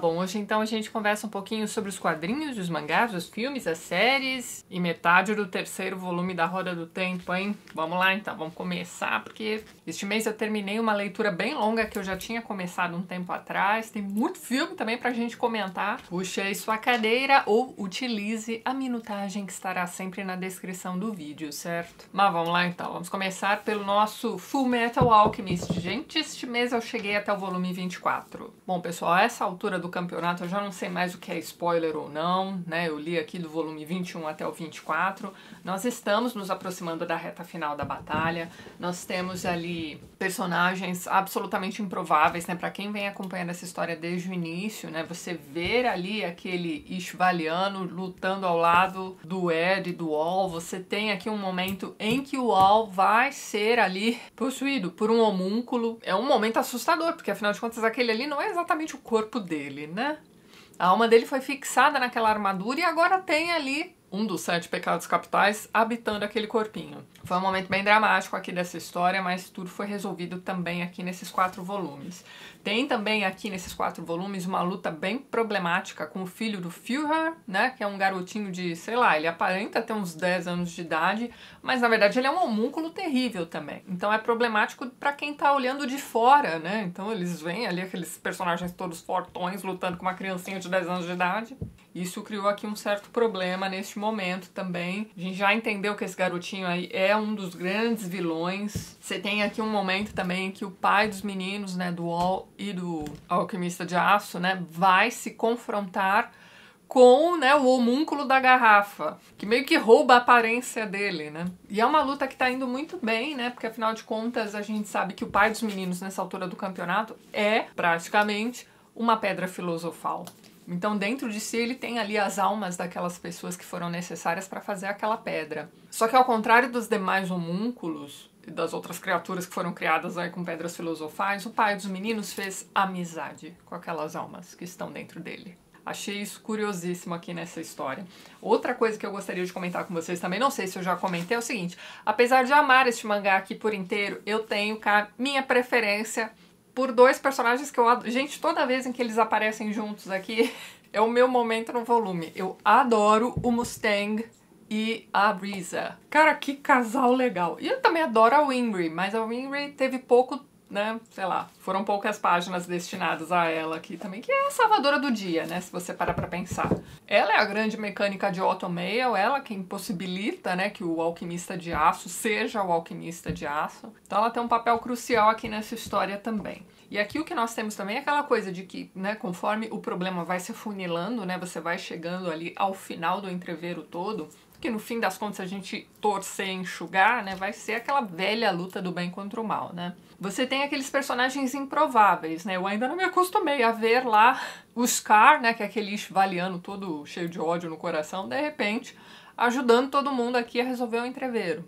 bom, hoje então a gente conversa um pouquinho sobre os quadrinhos, os mangás, os filmes, as séries e metade do terceiro volume da Roda do Tempo, hein? Vamos lá então, vamos começar, porque este mês eu terminei uma leitura bem longa que eu já tinha começado um tempo atrás, tem muito filme também pra gente comentar. Puxe aí sua cadeira ou utilize a minutagem que estará sempre na descrição do vídeo, certo? Mas vamos lá então, vamos começar pelo nosso Fullmetal Alchemist. Gente, este mês eu cheguei até o volume 24. Bom, pessoal, a essa altura do campeonato eu já não sei mais o que é spoiler ou não, né? Eu li aqui do volume 21 até o 24. Nós estamos nos aproximando da reta final da batalha. Nós temos ali personagens absolutamente improváveis, né? Pra quem vem acompanhando essa história desde o início, né? Você ver ali aquele Ishvaliano lutando ao lado do Ed e do All. Você tem aqui um momento em que o All vai ser ali possuído por um homúnculo. É um momento assustador, porque afinal de contas aquele ali não é exatamente o corpo dele, né? A alma dele foi fixada naquela armadura e agora tem ali um dos 7 pecados capitais habitando aquele corpinho. Foi um momento bem dramático aqui dessa história, mas tudo foi resolvido também aqui nesses 4 volumes. Tem também aqui nesses 4 volumes uma luta bem problemática com o filho do Führer, né, que é um garotinho de, sei lá, ele aparenta ter uns 10 anos de idade, mas na verdade ele é um homúnculo terrível também. Então é problemático pra quem tá olhando de fora, né? Então eles veem ali aqueles personagens todos fortões lutando com uma criancinha de 10 anos de idade. Isso criou aqui um certo problema neste momento também. A gente já entendeu que esse garotinho aí é um dos grandes vilões. Você tem aqui um momento também que o pai dos meninos, né, do All e do Alquimista de Aço, né, vai se confrontar com, né, o homúnculo da garrafa, que meio que rouba a aparência dele, né? E é uma luta que tá indo muito bem, né? Porque afinal de contas a gente sabe que o pai dos meninos nessa altura do campeonato é praticamente uma pedra filosofal. Então dentro de si ele tem ali as almas daquelas pessoas que foram necessárias para fazer aquela pedra. Só que ao contrário dos demais homúnculos e das outras criaturas que foram criadas aí com pedras filosofais, o pai dos meninos fez amizade com aquelas almas que estão dentro dele. Achei isso curiosíssimo aqui nessa história. Outra coisa que eu gostaria de comentar com vocês também, não sei se eu já comentei, é o seguinte: apesar de amar este mangá aqui por inteiro, eu tenho cá minha preferência por 2 personagens que eu adoro. Gente, toda vez em que eles aparecem juntos aqui, é o meu momento no volume. Eu adoro o Mustang e a Risa. Cara, que casal legal. E eu também adoro a Winry, mas a Winry teve pouco, né, sei lá, foram poucas páginas destinadas a ela aqui também, que é a salvadora do dia, né, se você parar pra pensar. Ela é a grande mecânica de Automail, ela que impossibilita, né, que o Alquimista de Aço seja o Alquimista de Aço. Então ela tem um papel crucial aqui nessa história também. E aqui o que nós temos também é aquela coisa de que, né, conforme o problema vai se afunilando, né, você vai chegando ali ao final do entreveiro todo, que no fim das contas a gente torcer e enxugar, né, vai ser aquela velha luta do bem contra o mal, né. Você tem aqueles personagens improváveis, né, eu ainda não me acostumei a ver lá o Scar, né, que é aquele Ishvaliano todo cheio de ódio no coração, de repente ajudando todo mundo aqui a resolver o entreveiro.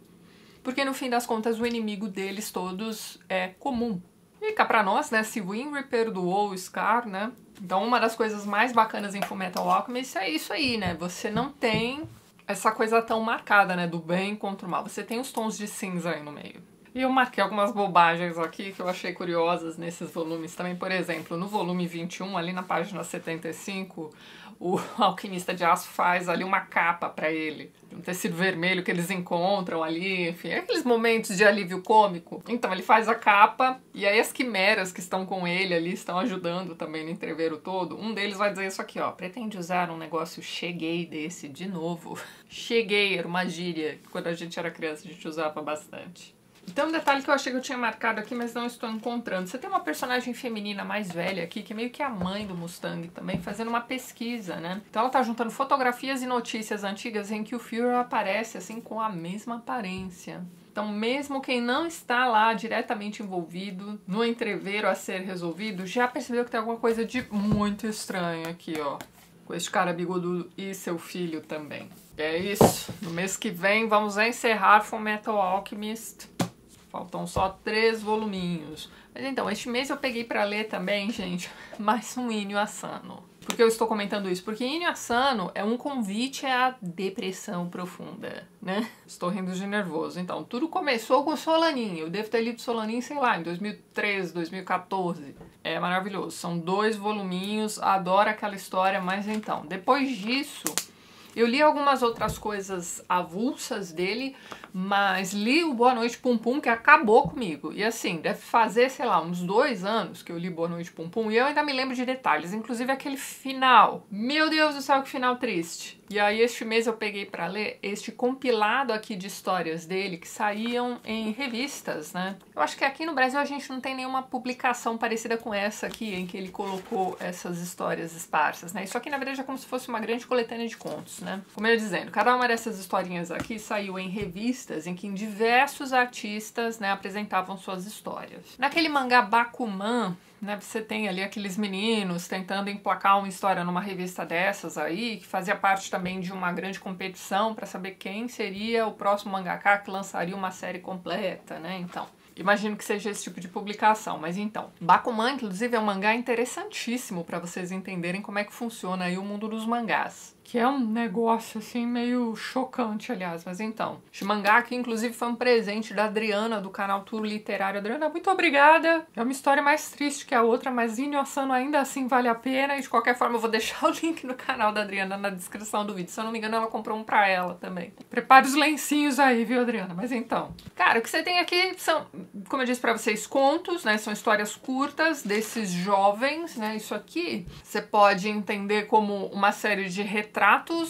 Porque no fim das contas o inimigo deles todos é comum. E cá pra nós, né, se Winry perdoou o Scar, né, então uma das coisas mais bacanas em Fullmetal Alchemist é isso aí, né, você não tem essa coisa tão marcada, né, do bem contra o mal. Você tem os tons de cinza aí no meio. E eu marquei algumas bobagens aqui que eu achei curiosas nesses volumes também. Por exemplo, no volume 21, ali na página 75, o Alquimista de Aço faz ali uma capa pra ele, de um tecido vermelho que eles encontram ali, enfim, aqueles momentos de alívio cômico. Então ele faz a capa, e aí as quimeras que estão com ele ali estão ajudando também no entreveiro todo. Um deles vai dizer isso aqui, ó: pretende usar um negócio cheguei desse de novo. Cheguei era uma gíria que quando a gente era criança a gente usava bastante. Então um detalhe que eu achei que eu tinha marcado aqui, mas não estou encontrando. Você tem uma personagem feminina mais velha aqui, que é meio que a mãe do Mustang também, fazendo uma pesquisa, né? Então ela tá juntando fotografias e notícias antigas em que o Führer aparece, assim, com a mesma aparência. Então mesmo quem não está lá diretamente envolvido no entreveiro a ser resolvido, já percebeu que tem alguma coisa de muito estranho aqui, ó. Com este cara bigodudo e seu filho também. É isso. No mês que vem vamos encerrar Fullmetal Alchemist. Faltam só 3 voluminhos. Mas então, este mês eu peguei pra ler também, gente, mais um Inio Asano. Por que eu estou comentando isso? Porque Inio Asano é um convite à depressão profunda, né? Estou rindo de nervoso. Então, tudo começou com Solanin. Eu devo ter lido Solanin, sei lá, em 2013, 2014. É maravilhoso. São 2 voluminhos, adoro aquela história, mas então, depois disso, eu li algumas outras coisas avulsas dele, mas li o Boa Noite Pum Pum, que acabou comigo. E assim, deve fazer, sei lá, uns 2 anos que eu li Boa Noite Pum Pum, e eu ainda me lembro de detalhes, inclusive aquele final. Meu Deus do céu, que final triste. E aí este mês eu peguei pra ler este compilado aqui de histórias dele, que saíam em revistas, né? Eu acho que aqui no Brasil a gente não tem nenhuma publicação parecida com essa aqui, em que ele colocou essas histórias esparsas, né? Isso aqui, na verdade, é como se fosse uma grande coletânea de contos, né? Como eu ia dizendo, cada uma dessas historinhas aqui saiu em revistas em que diversos artistas, né, apresentavam suas histórias. Naquele mangá Bakuman, né, você tem ali aqueles meninos tentando emplacar uma história numa revista dessas aí, que fazia parte também de uma grande competição para saber quem seria o próximo mangaka que lançaria uma série completa, né? Então, imagino que seja esse tipo de publicação, mas então, Bakuman, inclusive, é um mangá interessantíssimo para vocês entenderem como é que funciona aí o mundo dos mangás. Que é um negócio, assim, meio chocante, aliás. Mas então, este mangá aqui, inclusive, foi um presente da Adriana, do canal Tour Literário. Adriana, muito obrigada! É uma história mais triste que a outra, mas Inio Asano ainda assim vale a pena. E de qualquer forma, eu vou deixar o link no canal da Adriana na descrição do vídeo. Se eu não me engano, ela comprou um pra ela também. Prepare os lencinhos aí, viu, Adriana? Mas então, cara, o que você tem aqui são, como eu disse pra vocês, contos, né? São histórias curtas desses jovens, né? Isso aqui você pode entender como uma série de retratos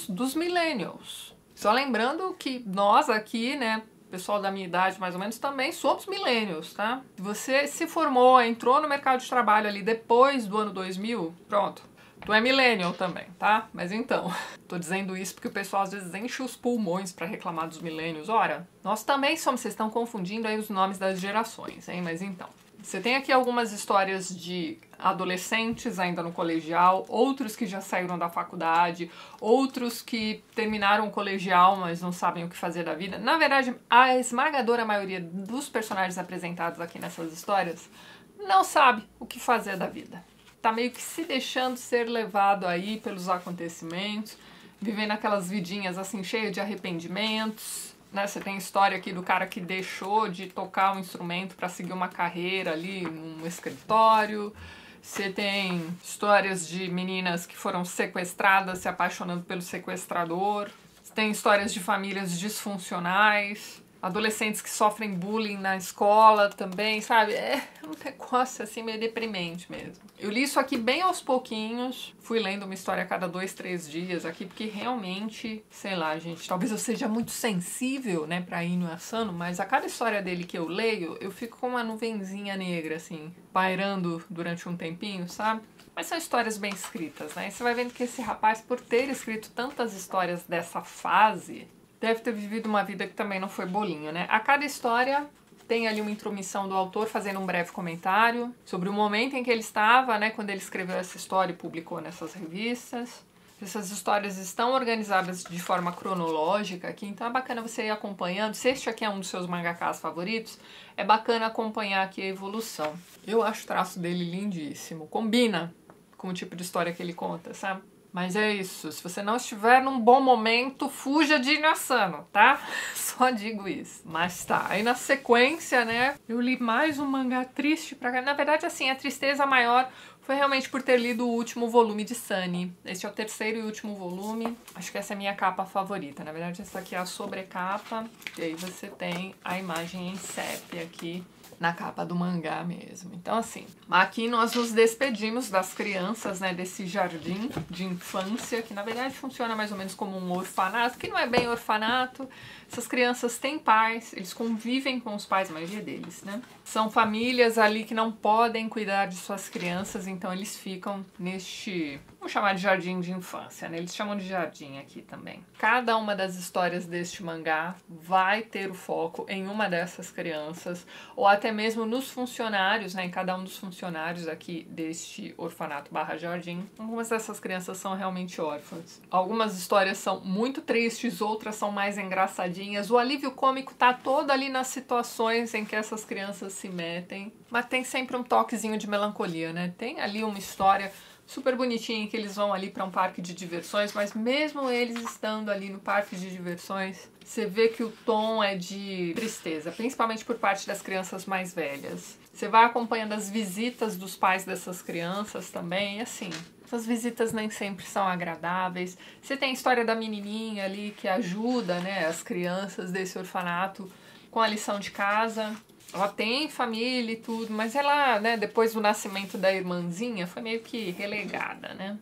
dos millennials. Só lembrando que nós aqui, né, pessoal da minha idade mais ou menos, também somos millennials, tá? Você se formou, entrou no mercado de trabalho ali depois do ano 2000, pronto. Tu é millennial também, tá? Mas então, tô dizendo isso porque o pessoal às vezes enche os pulmões pra reclamar dos millennials. Ora, nós também somos, vocês estão confundindo aí os nomes das gerações, hein? Mas então, você tem aqui algumas histórias de adolescentes ainda no colegial, outros que já saíram da faculdade, outros que terminaram o colegial, mas não sabem o que fazer da vida. Na verdade, a esmagadora maioria dos personagens apresentados aqui nessas histórias não sabe o que fazer da vida. Tá meio que se deixando ser levado aí pelos acontecimentos, vivendo aquelas vidinhas assim cheias de arrependimentos. Né, você tem a história aqui do cara que deixou de tocar um instrumento para seguir uma carreira ali num escritório. Você tem histórias de meninas que foram sequestradas se apaixonando pelo sequestrador. Você tem histórias de famílias disfuncionais. Adolescentes que sofrem bullying na escola também, sabe? É um negócio assim meio deprimente mesmo. Eu li isso aqui bem aos pouquinhos, fui lendo uma história a cada 2, 3 dias aqui, porque realmente, sei lá, gente, talvez eu seja muito sensível, né, pra Inio Asano, mas a cada história dele que eu leio, eu fico com uma nuvenzinha negra, assim, pairando durante um tempinho, sabe? Mas são histórias bem escritas, né? E você vai vendo que esse rapaz, por ter escrito tantas histórias dessa fase, deve ter vivido uma vida que também não foi bolinho, né? A cada história tem ali uma intromissão do autor fazendo um breve comentário sobre o momento em que ele estava, né, quando ele escreveu essa história e publicou nessas revistas. Essas histórias estão organizadas de forma cronológica aqui, então é bacana você ir acompanhando. Se este aqui é um dos seus mangakas favoritos, é bacana acompanhar aqui a evolução. Eu acho o traço dele lindíssimo, combina com o tipo de história que ele conta, sabe? Mas é isso, se você não estiver num bom momento, fuja de Inio Asano, tá? Só digo isso. Mas tá, aí na sequência, né, eu li mais um mangá triste pra cá. Na verdade, assim, a tristeza maior foi realmente por ter lido o último volume de Sunny. Este é o 3º e último volume. Acho que essa é a minha capa favorita. Na verdade, essa aqui é a sobrecapa. E aí você tem a imagem em sépia aqui na capa do mangá mesmo. Então, assim, aqui nós nos despedimos das crianças, né, desse jardim de infância, que na verdade funciona mais ou menos como um orfanato, que não é bem orfanato. Essas crianças têm pais, eles convivem com os pais, a maioria deles, né? São famílias ali que não podem cuidar de suas crianças, então eles ficam neste, vamos chamar de jardim de infância, né? Eles chamam de jardim aqui também. Cada uma das histórias deste mangá vai ter o foco em uma dessas crianças, ou até mesmo nos funcionários, né? Em cada um dos funcionários aqui deste orfanato / jardim. Algumas dessas crianças são realmente órfãs. Algumas histórias são muito tristes, outras são mais engraçadinhas. O alívio cômico tá todo ali nas situações em que essas crianças se metem, mas tem sempre um toquezinho de melancolia, né? Tem ali uma história super bonitinho, que eles vão ali para um parque de diversões, mas mesmo eles estando ali no parque de diversões, você vê que o tom é de tristeza, principalmente por parte das crianças mais velhas. Você vai acompanhando as visitas dos pais dessas crianças também, e assim, essas visitas nem sempre são agradáveis. Você tem a história da menininha ali que ajuda, né, as crianças desse orfanato com a lição de casa. Ela tem família e tudo, mas ela, né, depois do nascimento da irmãzinha, foi meio que relegada, né?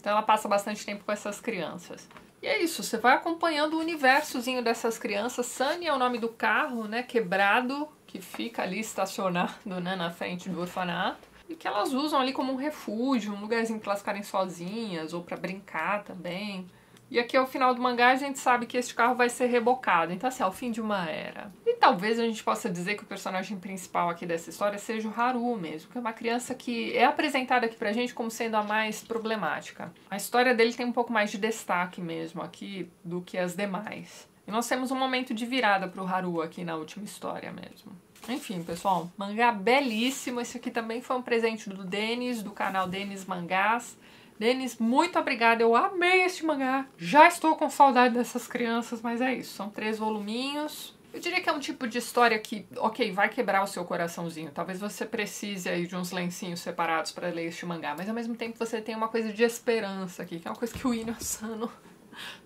Então ela passa bastante tempo com essas crianças. E é isso, você vai acompanhando o universozinho dessas crianças. Sunny é o nome do carro, né, quebrado, que fica ali estacionado, né, na frente do orfanato. E que elas usam ali como um refúgio, um lugarzinho para elas ficarem sozinhas, ou para brincar também. E aqui ao final do mangá a gente sabe que este carro vai ser rebocado, então assim, é o fim de uma era. E talvez a gente possa dizer que o personagem principal aqui dessa história seja o Haru mesmo, que é uma criança que é apresentada aqui pra gente como sendo a mais problemática. A história dele tem um pouco mais de destaque mesmo aqui do que as demais. E nós temos um momento de virada pro Haru aqui na última história mesmo. Enfim, pessoal, mangá belíssimo. Esse aqui também foi um presente do Denis, do canal Denis Mangás. Denis, muito obrigada, eu amei este mangá. Já estou com saudade dessas crianças, mas é isso, são 3 voluminhos. Eu diria que é um tipo de história que, ok, vai quebrar o seu coraçãozinho. Talvez você precise aí de uns lencinhos separados para ler este mangá, mas ao mesmo tempo você tem uma coisa de esperança aqui, que é uma coisa que o Inio Asano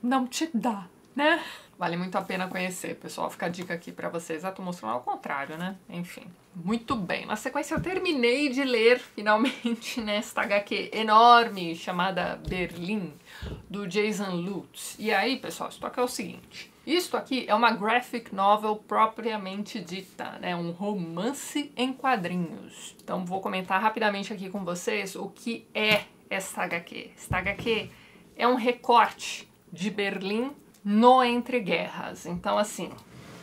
não te dá, né? Vale muito a pena conhecer, pessoal. Fica a dica aqui pra vocês. Tô mostrando ao contrário, né? Enfim. Muito bem. Na sequência, eu terminei de ler, finalmente, nesta HQ enorme chamada Berlim, do Jason Lutz. E aí, pessoal, isto aqui é o seguinte. Isto aqui é uma graphic novel propriamente dita, né? Um romance em quadrinhos. Então, vou comentar rapidamente aqui com vocês o que é esta HQ. Esta HQ é um recorte de Berlim no Entre Guerras. Então, assim,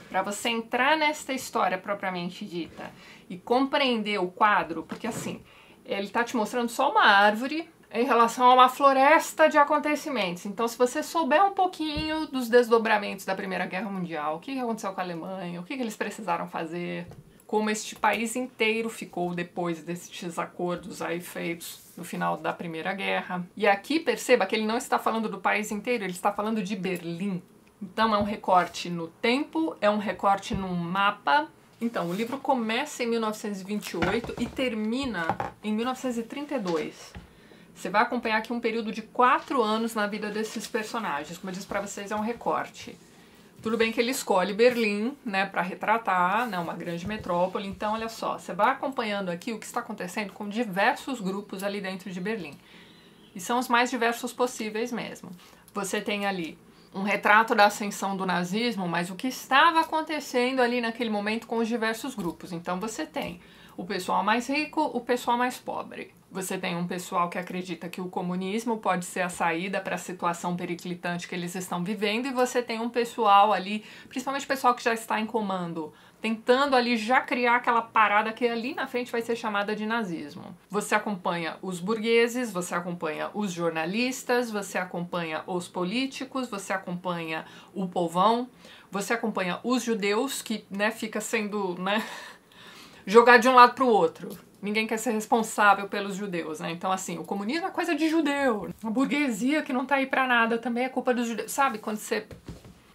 para você entrar nesta história propriamente dita e compreender o quadro, porque assim, ele tá te mostrando só uma árvore em relação a uma floresta de acontecimentos. Então, se você souber um pouquinho dos desdobramentos da Primeira Guerra Mundial, o que aconteceu com a Alemanha, o que eles precisaram fazer, como este país inteiro ficou depois desses acordos aí feitos no final da Primeira Guerra. E aqui perceba que ele não está falando do país inteiro, ele está falando de Berlim. Então é um recorte no tempo, é um recorte num mapa. Então, o livro começa em 1928 e termina em 1932. Você vai acompanhar aqui um período de 4 anos na vida desses personagens. Como eu disse pra vocês, é um recorte. Tudo bem que ele escolhe Berlim, né, para retratar, né, uma grande metrópole. Então, olha só, você vai acompanhando aqui o que está acontecendo com diversos grupos ali dentro de Berlim. E são os mais diversos possíveis mesmo. Você tem ali um retrato da ascensão do nazismo, mas o que estava acontecendo ali naquele momento com os diversos grupos. Então, você tem o pessoal mais rico, o pessoal mais pobre. Você tem um pessoal que acredita que o comunismo pode ser a saída para a situação periclitante que eles estão vivendo, e você tem um pessoal ali, principalmente o pessoal que já está em comando, tentando ali já criar aquela parada que ali na frente vai ser chamada de nazismo. Você acompanha os burgueses, você acompanha os jornalistas, você acompanha os políticos, você acompanha o povão, você acompanha os judeus, que, né, fica sendo, né, jogado de um lado para o outro. Ninguém quer ser responsável pelos judeus, né? Então, assim, o comunismo é coisa de judeu. A burguesia que não tá aí pra nada também é culpa dos judeus. Sabe, quando você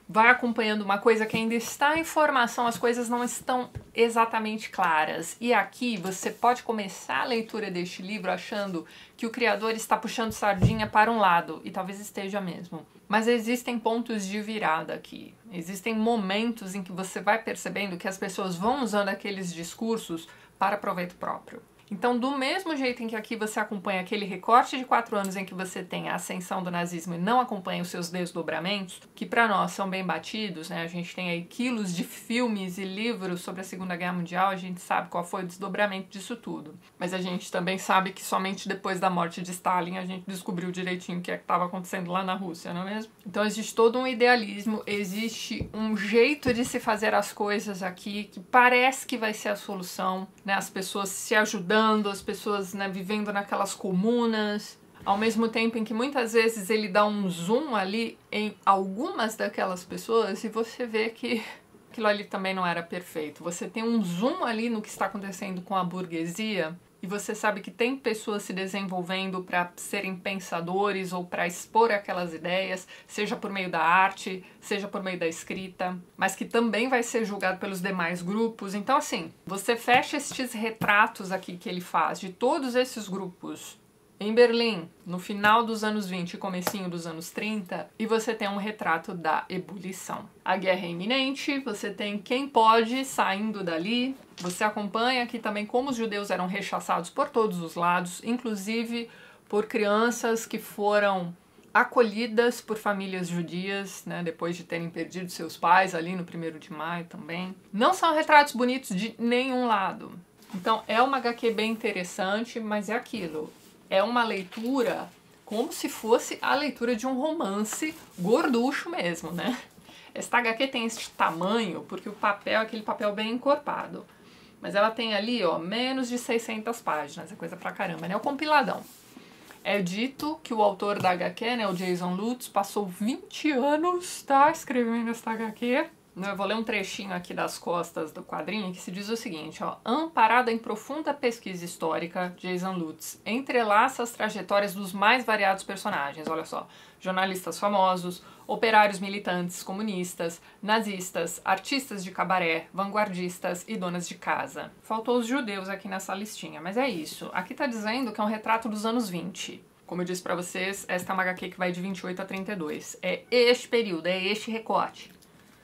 vai acompanhando uma coisa que ainda está em formação, as coisas não estão exatamente claras. E aqui você pode começar a leitura deste livro achando que o criador está puxando sardinha para um lado, e talvez esteja mesmo. Mas existem pontos de virada aqui. Existem momentos em que você vai percebendo que as pessoas vão usando aqueles discursos para proveito próprio. Então, do mesmo jeito em que aqui você acompanha aquele recorte de 4 anos em que você tem a ascensão do nazismo e não acompanha os seus desdobramentos, que para nós são bem batidos, né? A gente tem aí quilos de filmes e livros sobre a Segunda Guerra Mundial, a gente sabe qual foi o desdobramento disso tudo. Mas a gente também sabe que somente depois da morte de Stalin a gente descobriu direitinho o que é que estava acontecendo lá na Rússia, não é mesmo? Então existe todo um idealismo, existe um jeito de se fazer as coisas aqui que parece que vai ser a solução, né? As pessoas se ajudando, as pessoas, né, vivendo naquelas comunas, ao mesmo tempo em que muitas vezes ele dá um zoom ali em algumas daquelas pessoas e você vê que aquilo ali também não era perfeito. Você tem um zoom ali no que está acontecendo com a burguesia e você sabe que tem pessoas se desenvolvendo para serem pensadores ou para expor aquelas ideias, seja por meio da arte, seja por meio da escrita, mas que também vai ser julgado pelos demais grupos. Então, assim, você fecha estes retratos aqui que ele faz de todos esses grupos em Berlim, no final dos anos 20 e comecinho dos anos 30, e você tem um retrato da ebulição. A guerra é iminente, você tem quem pode saindo dali, você acompanha aqui também como os judeus eram rechaçados por todos os lados, inclusive por crianças que foram acolhidas por famílias judias, né, depois de terem perdido seus pais ali no 1º de maio também. Não são retratos bonitos de nenhum lado. Então é uma HQ bem interessante, mas é aquilo. É uma leitura como se fosse a leitura de um romance gorducho mesmo, né? Esta HQ tem esse tamanho porque o papel é aquele papel bem encorpado. Mas ela tem ali, ó, menos de 600 páginas, é coisa pra caramba, né? É o compiladão. É dito que o autor da HQ, né, o Jason Lutz, passou 20 anos, tá, escrevendo esta HQ. Eu vou ler um trechinho aqui das costas do quadrinho que se diz o seguinte, ó. Amparada em profunda pesquisa histórica, Jason Lutz entrelaça as trajetórias dos mais variados personagens, olha só. Jornalistas famosos, operários militantes comunistas, nazistas, artistas de cabaré, vanguardistas e donas de casa. Faltou os judeus aqui nessa listinha, mas é isso. Aqui tá dizendo que é um retrato dos anos 20. Como eu disse pra vocês, esta é uma HQ que vai de 28 a 32. É este período, é este recorte.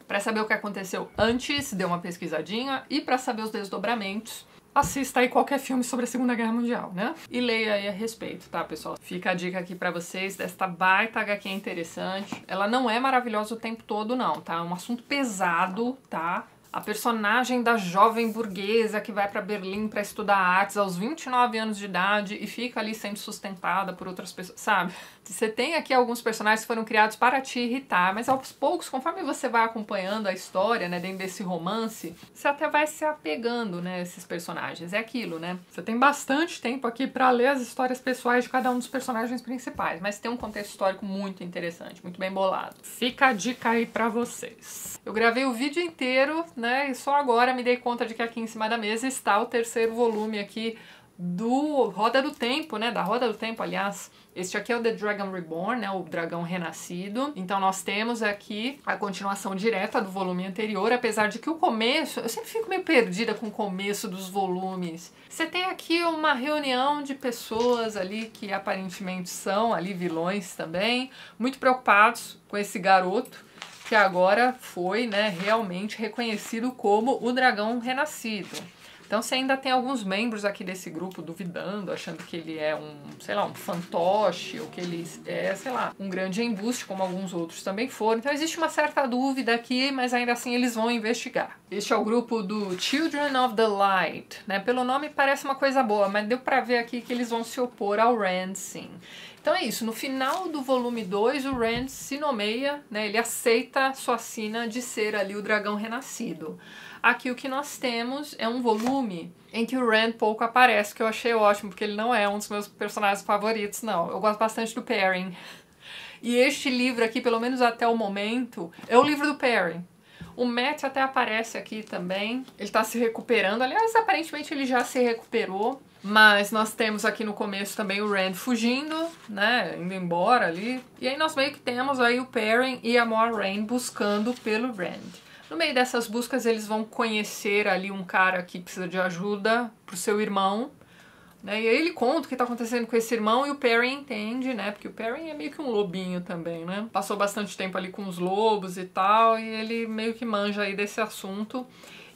Para saber o que aconteceu antes, dê uma pesquisadinha, e para saber os desdobramentos, assista aí qualquer filme sobre a Segunda Guerra Mundial, né? E leia aí a respeito, tá, pessoal? Fica a dica aqui pra vocês desta baita HQ interessante. Ela não é maravilhosa o tempo todo, não, tá? É um assunto pesado, tá? A personagem da jovem burguesa que vai para Berlim para estudar artes aos 29 anos de idade e fica ali sendo sustentada por outras pessoas, sabe? Você tem aqui alguns personagens que foram criados para te irritar, mas aos poucos, conforme você vai acompanhando a história, né, dentro desse romance, você até vai se apegando, né, a esses personagens. É aquilo, né? Você tem bastante tempo aqui para ler as histórias pessoais de cada um dos personagens principais, mas tem um contexto histórico muito interessante, muito bem bolado. Fica a dica aí para vocês. Eu gravei o vídeo inteiro, né, e só agora me dei conta de que aqui em cima da mesa está o 3º volume aqui do Roda do Tempo, né, da Roda do Tempo, aliás. Este aqui é o The Dragon Reborn, né, o Dragão Renascido. Então nós temos aqui a continuação direta do volume anterior, apesar de que o começo, eu sempre fico meio perdida com o começo dos volumes. Você tem aqui uma reunião de pessoas ali que aparentemente são ali vilões também, muito preocupados com esse garoto, que agora foi, né, realmente reconhecido como o Dragão Renascido. Então você ainda tem alguns membros aqui desse grupo duvidando, achando que ele é um, sei lá, um fantoche, ou que ele é, sei lá, um grande embuste, como alguns outros também foram. Então existe uma certa dúvida aqui, mas ainda assim eles vão investigar. Este é o grupo do Children of the Light, né? Pelo nome parece uma coisa boa, mas deu pra ver aqui que eles vão se opor ao Rand, sim. Então é isso, no final do volume 2 o Rand se nomeia, né, ele aceita sua sina de ser ali o Dragão Renascido. Aqui o que nós temos é um volume em que o Rand pouco aparece, que eu achei ótimo, porque ele não é um dos meus personagens favoritos, não. Eu gosto bastante do Perrin. E este livro aqui, pelo menos até o momento, é o livro do Perrin. O Matt até aparece aqui também, ele tá se recuperando, aliás, aparentemente ele já se recuperou. Mas nós temos aqui no começo também o Rand fugindo, né, indo embora ali. E aí nós meio que temos aí o Perrin e a Moiraine buscando pelo Rand. No meio dessas buscas eles vão conhecer ali um cara que precisa de ajuda pro seu irmão, né, e aí ele conta o que tá acontecendo com esse irmão e o Perrin entende, né, porque o Perrin é meio que um lobinho também, né. Passou bastante tempo ali com os lobos e tal, e ele meio que manja aí desse assunto.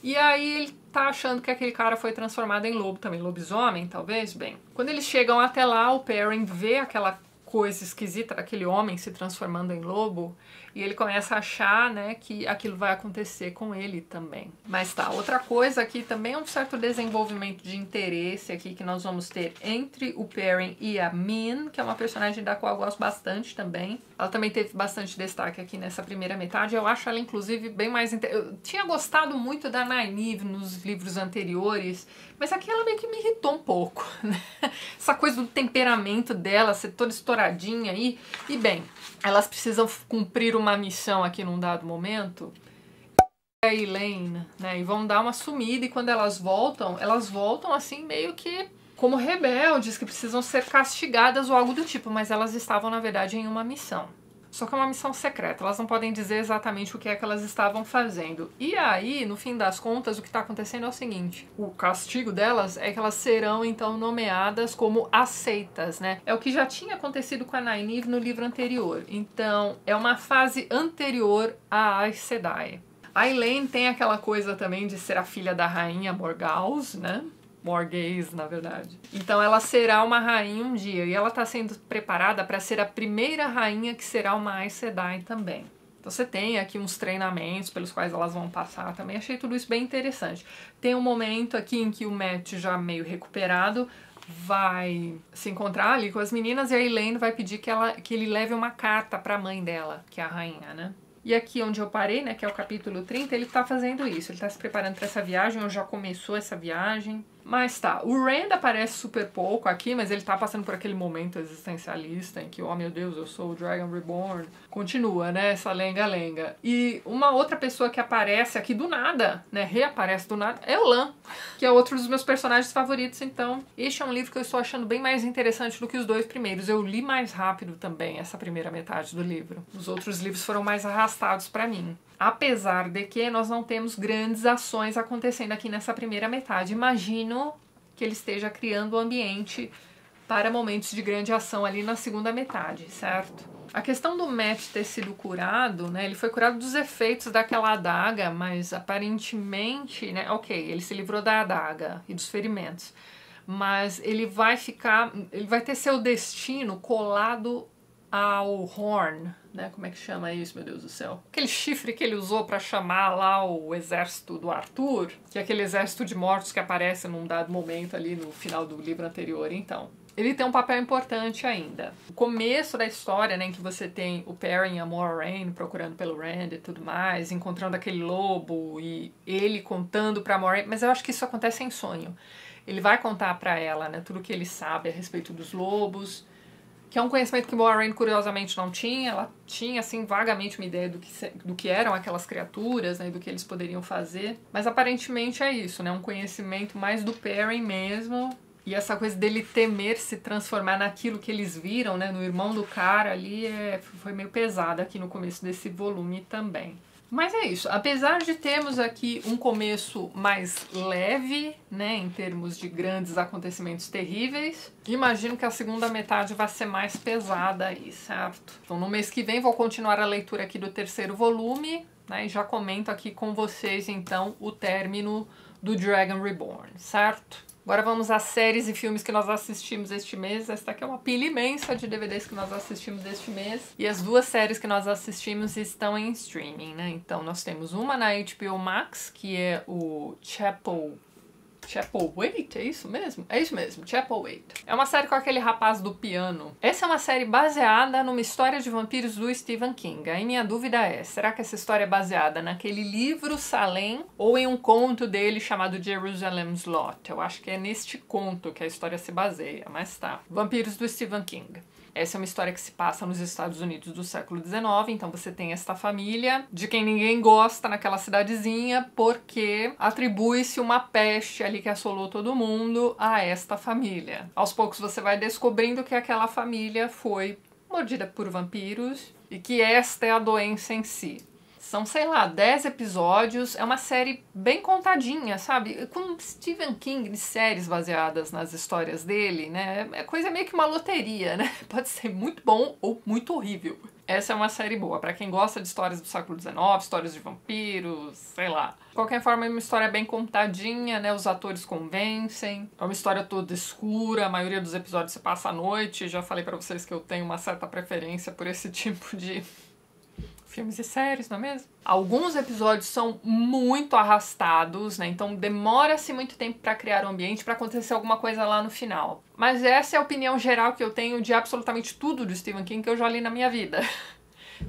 E aí ele tá achando que aquele cara foi transformado em lobo também, lobisomem, talvez? Bem, quando eles chegam até lá, o Perrin vê aquela coisa esquisita daquele homem se transformando em lobo e ele começa a achar, né, que aquilo vai acontecer com ele também. Mas tá, outra coisa aqui também é um certo desenvolvimento de interesse aqui que nós vamos ter entre o Perrin e a Min, que é uma personagem da qual eu gosto bastante também. Ela também teve bastante destaque aqui nessa primeira metade. Eu acho ela, inclusive, bem mais... Eu tinha gostado muito da Nynaeve nos livros anteriores, mas aqui ela meio que me irritou um pouco, né? Essa coisa do temperamento dela ser toda estouradinha aí. E, bem, elas precisam cumprir uma missão aqui num dado momento. A Elaine, né? E vão dar uma sumida, e quando elas voltam assim meio que como rebeldes que precisam ser castigadas ou algo do tipo, mas elas estavam, na verdade, em uma missão. Só que é uma missão secreta, elas não podem dizer exatamente o que é que elas estavam fazendo. E aí, no fim das contas, o que está acontecendo é o seguinte: o castigo delas é que elas serão, então, nomeadas como aceitas, né? É o que já tinha acontecido com a Nynaeve no livro anterior. Então, é uma fase anterior a Aes Sedai. A Elaine tem aquela coisa também de ser a filha da rainha Morgause, né? Morgause, na verdade. Então ela será uma rainha um dia, e ela está sendo preparada para ser a primeira rainha que será uma Aes Sedai também. Então você tem aqui uns treinamentos pelos quais elas vão passar também. Achei tudo isso bem interessante. Tem um momento aqui em que o Matt, já meio recuperado, vai se encontrar ali com as meninas, e a Elaine vai pedir que ele leve uma carta para a mãe dela, que é a rainha, né? E aqui onde eu parei, né, que é o capítulo 30, ele tá fazendo isso. Ele tá se preparando para essa viagem, ou já começou essa viagem. Mas tá, o Rand aparece super pouco aqui, mas ele tá passando por aquele momento existencialista em que, oh meu Deus, eu sou o Dragon Reborn. Continua, né, essa lenga-lenga. E uma outra pessoa que aparece aqui do nada, né, reaparece do nada, é o Lan, que é outro dos meus personagens favoritos. Então, este é um livro que eu estou achando bem mais interessante do que os dois primeiros. Eu li mais rápido também essa primeira metade do livro. Os outros livros foram mais arrastados pra mim. Apesar de que nós não temos grandes ações acontecendo aqui nessa primeira metade. Imagino que ele esteja criando o ambiente para momentos de grande ação ali na segunda metade, certo? A questão do Matt ter sido curado, né? Ele foi curado dos efeitos daquela adaga, mas aparentemente, né? Ok, ele se livrou da adaga e dos ferimentos. Mas ele vai ter seu destino colado ao Horn, né? Como é que chama isso, meu Deus do céu? Aquele chifre que ele usou pra chamar lá o exército do Arthur, que é aquele exército de mortos que aparece num dado momento ali no final do livro anterior. Então, ele tem um papel importante ainda. O começo da história, né, em que você tem o Perrin e a Moiraine procurando pelo Rand e tudo mais, encontrando aquele lobo e ele contando pra Moiraine, mas eu acho que isso acontece em sonho. Ele vai contar pra ela, né, tudo que ele sabe a respeito dos lobos, que é um conhecimento que Moiraine curiosamente não tinha. Ela tinha, assim, vagamente uma ideia do que eram aquelas criaturas, né, e do que eles poderiam fazer, mas aparentemente é isso, né, um conhecimento mais do Perrin mesmo, e essa coisa dele temer se transformar naquilo que eles viram, né, no irmão do cara ali, foi meio pesada aqui no começo desse volume também. Mas é isso, apesar de termos aqui um começo mais leve, né, em termos de grandes acontecimentos terríveis, imagino que a segunda metade vai ser mais pesada aí, certo? Então no mês que vem vou continuar a leitura aqui do terceiro volume, né, e já comento aqui com vocês então o término do Dragon Reborn, certo? Agora vamos às séries e filmes que nós assistimos este mês. Esta aqui é uma pilha imensa de DVDs que nós assistimos este mês. E as duas séries que nós assistimos estão em streaming, né? Então nós temos uma na HBO Max, que é o Chapelwaite, é isso mesmo? É isso mesmo, Chapelwaite. É uma série com aquele rapaz do piano. Essa é uma série baseada numa história de vampiros do Stephen King. Aí minha dúvida é, será que essa história é baseada naquele livro Salem ou em um conto dele chamado Jerusalem's Lot? Eu acho que é neste conto que a história se baseia, mas tá. Vampiros do Stephen King. Essa é uma história que se passa nos Estados Unidos do século XIX, então você tem esta família de quem ninguém gosta naquela cidadezinha porque atribui-se uma peste ali que assolou todo mundo a esta família. Aos poucos você vai descobrindo que aquela família foi mordida por vampiros e que esta é a doença em si. São, sei lá, 10 episódios, é uma série bem contadinha, sabe? Com Stephen King, de séries baseadas nas histórias dele, né? É coisa meio que uma loteria, né? Pode ser muito bom ou muito horrível. Essa é uma série boa, pra quem gosta de histórias do século XIX, histórias de vampiros, sei lá. De qualquer forma, é uma história bem contadinha, né? Os atores convencem. É uma história toda escura, a maioria dos episódios se passa à noite. Já falei pra vocês que eu tenho uma certa preferência por esse tipo de filmes e séries, não é mesmo? Alguns episódios são muito arrastados, né? Então demora-se muito tempo pra criar o ambiente, pra acontecer alguma coisa lá no final. Mas essa é a opinião geral que eu tenho de absolutamente tudo do Stephen King que eu já li na minha vida.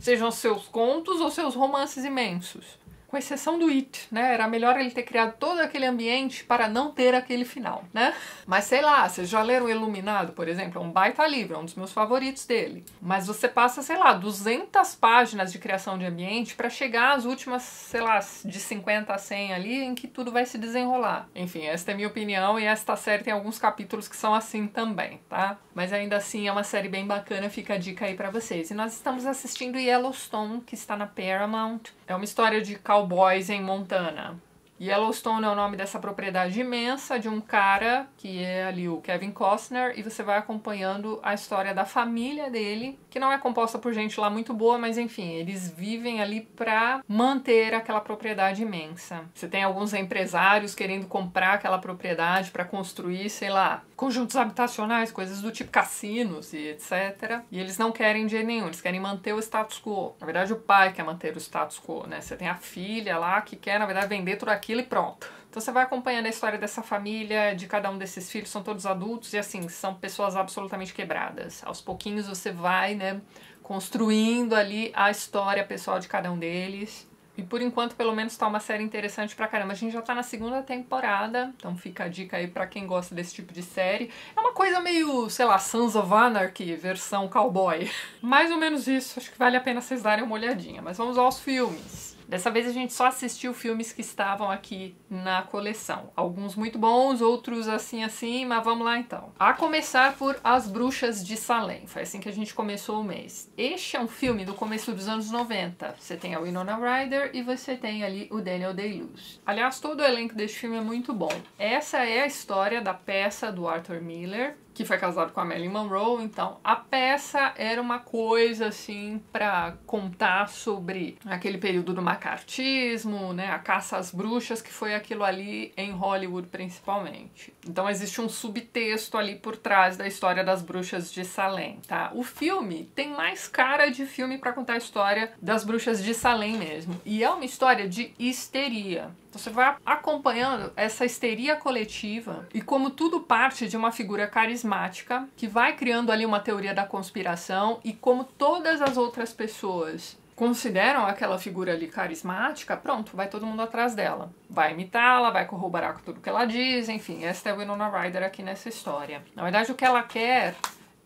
Sejam seus contos ou seus romances imensos. Com exceção do It, né? Era melhor ele ter criado todo aquele ambiente para não ter aquele final, né? Mas sei lá, vocês já leram Iluminado, por exemplo? É um baita livro, é um dos meus favoritos dele. Mas você passa, sei lá, 200 páginas de criação de ambiente para chegar às últimas, sei lá, de 50 a 100 ali, em que tudo vai se desenrolar. Enfim, esta é a minha opinião e esta série tem alguns capítulos que são assim também, tá? Mas ainda assim é uma série bem bacana, fica a dica aí pra vocês. E nós estamos assistindo Yellowstone, que está na Paramount. É uma história de cowboys em Montana. Yellowstone é o nome dessa propriedade imensa de um cara que é ali o Kevin Costner, e você vai acompanhando a história da família dele, que não é composta por gente lá muito boa, mas enfim, eles vivem ali pra manter aquela propriedade imensa. Você tem alguns empresários querendo comprar aquela propriedade pra construir, sei lá, conjuntos habitacionais, coisas do tipo cassinos e etc. E eles não querem dinheiro nenhum, eles querem manter o status quo. Na verdade, o pai quer manter o status quo, né? Você tem a filha lá que quer, na verdade, vender tudo aquilo e pronto. Então você vai acompanhando a história dessa família, de cada um desses filhos, são todos adultos e assim, são pessoas absolutamente quebradas. Aos pouquinhos você vai, né, construindo ali a história pessoal de cada um deles. E por enquanto, pelo menos, tá uma série interessante pra caramba. A gente já tá na segunda temporada, então fica a dica aí pra quem gosta desse tipo de série. É uma coisa meio, sei lá, Sons of Anarchy, versão cowboy. Mais ou menos isso, acho que vale a pena vocês darem uma olhadinha. Mas vamos aos filmes. Dessa vez a gente só assistiu filmes que estavam aqui na coleção. Alguns muito bons, outros assim, mas vamos lá então. A começar por As Bruxas de Salem. Foi assim que a gente começou o mês. Este é um filme do começo dos anos 90. Você tem a Winona Ryder e você tem ali o Daniel Day-Lewis. Aliás, todo o elenco deste filme é muito bom. Essa é a história da peça do Arthur Miller, que foi casado com a Marilyn Monroe. Então, a peça era uma coisa, assim, pra contar sobre aquele período do macartismo, né, a caça às bruxas, que foi aquilo ali em Hollywood, principalmente. Então, existe um subtexto ali por trás da história das bruxas de Salem, tá? O filme tem mais cara de filme pra contar a história das bruxas de Salem mesmo. E é uma história de histeria. Você vai acompanhando essa histeria coletiva e como tudo parte de uma figura carismática que vai criando ali uma teoria da conspiração, e como todas as outras pessoas consideram aquela figura ali carismática, pronto, vai todo mundo atrás dela. Vai imitá-la, vai corroborar com tudo que ela diz, enfim, essa é a Winona Ryder aqui nessa história. Na verdade, o que ela quer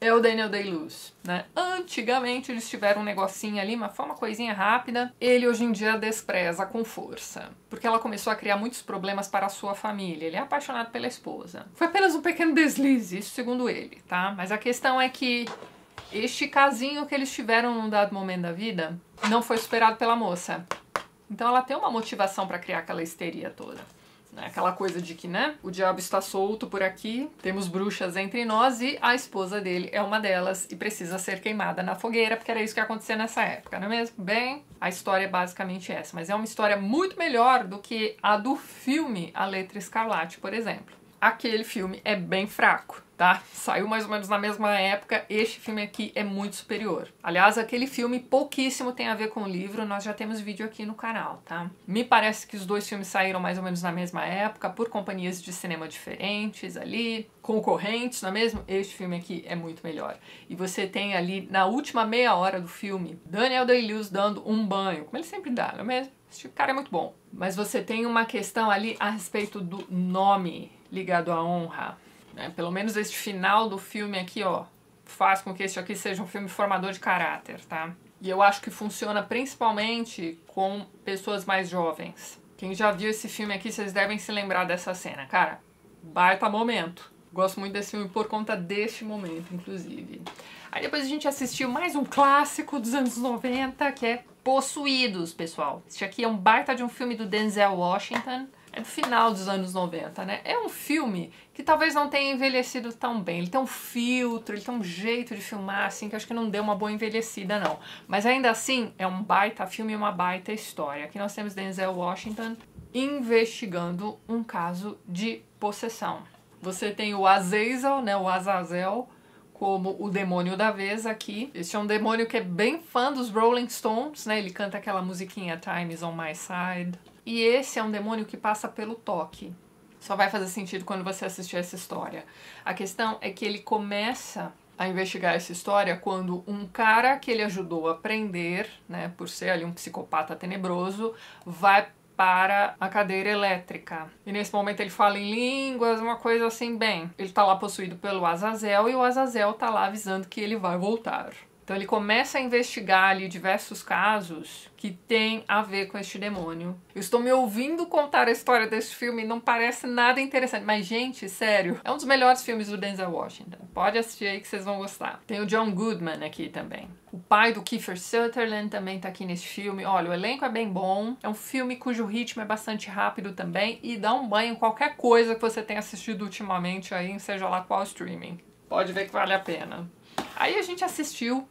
é o Daniel Day-Lewis, né? Antigamente eles tiveram um negocinho ali, mas foi uma coisinha rápida. Ele hoje em dia despreza com força, porque ela começou a criar muitos problemas para a sua família. Ele é apaixonado pela esposa. Foi apenas um pequeno deslize, isso segundo ele, tá? Mas a questão é que este casinho que eles tiveram num dado momento da vida não foi superado pela moça. Então ela tem uma motivação para criar aquela histeria toda. Aquela coisa de que, né, o diabo está solto por aqui, temos bruxas entre nós e a esposa dele é uma delas e precisa ser queimada na fogueira, porque era isso que ia acontecer nessa época, não é mesmo? Bem, a história é basicamente essa, mas é uma história muito melhor do que a do filme A Letra Escarlate, por exemplo. Aquele filme é bem fraco, tá? Saiu mais ou menos na mesma época, este filme aqui é muito superior. Aliás, aquele filme pouquíssimo tem a ver com o livro, nós já temos vídeo aqui no canal, tá? Me parece que os dois filmes saíram mais ou menos na mesma época, por companhias de cinema diferentes ali, concorrentes, não é mesmo? Este filme aqui é muito melhor. E você tem ali, na última meia hora do filme, Daniel Day-Lewis dando um banho, como ele sempre dá, não é mesmo? Esse cara é muito bom. Mas você tem uma questão ali a respeito do nome ligado à honra, né? Pelo menos este final do filme aqui, ó, faz com que este aqui seja um filme formador de caráter, tá? E eu acho que funciona principalmente com pessoas mais jovens. Quem já viu esse filme aqui, vocês devem se lembrar dessa cena. Cara, baita momento. Gosto muito desse filme por conta deste momento, inclusive. Aí depois a gente assistiu mais um clássico dos anos 90, que é Possuídos, pessoal. Este aqui é um baita de um filme do Denzel Washington. É do final dos anos 90, né? É um filme que talvez não tenha envelhecido tão bem. Ele tem um filtro, ele tem um jeito de filmar, assim, que acho que não deu uma boa envelhecida, não. Mas ainda assim, é um baita filme e uma baita história. Aqui nós temos Denzel Washington investigando um caso de possessão. Você tem o Azazel, né? O Azazel, como o demônio da vez aqui. Este é um demônio que é bem fã dos Rolling Stones, né? Ele canta aquela musiquinha Time is on my side. E esse é um demônio que passa pelo toque. Só vai fazer sentido quando você assistir essa história. A questão é que ele começa a investigar essa história quando um cara que ele ajudou a prender, né, por ser ali um psicopata tenebroso, vai para a cadeira elétrica. E nesse momento ele fala em línguas, uma coisa assim, bem, ele tá lá possuído pelo Azazel e o Azazel tá lá avisando que ele vai voltar. Então ele começa a investigar ali diversos casos que tem a ver com este demônio. Eu estou me ouvindo contar a história desse filme e não parece nada interessante. Mas, gente, sério, é um dos melhores filmes do Denzel Washington. Pode assistir aí que vocês vão gostar. Tem o John Goodman aqui também. O pai do Kiefer Sutherland também tá aqui nesse filme. Olha, o elenco é bem bom. É um filme cujo ritmo é bastante rápido também e dá um banho em qualquer coisa que você tenha assistido ultimamente aí, seja lá qual streaming. Pode ver que vale a pena. Aí a gente assistiu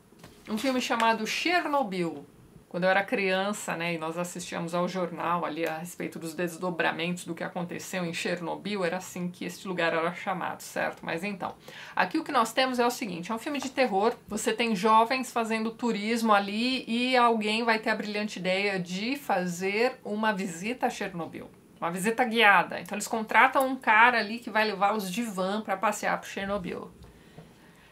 um filme chamado Chernobyl. Quando eu era criança, né, e nós assistíamos ao jornal ali a respeito dos desdobramentos do que aconteceu em Chernobyl, era assim que este lugar era chamado, certo? Mas então, aqui o que nós temos é o seguinte, é um filme de terror, você tem jovens fazendo turismo ali e alguém vai ter a brilhante ideia de fazer uma visita a Chernobyl. Uma visita guiada. Então eles contratam um cara ali que vai levá-los de van para passear por Chernobyl.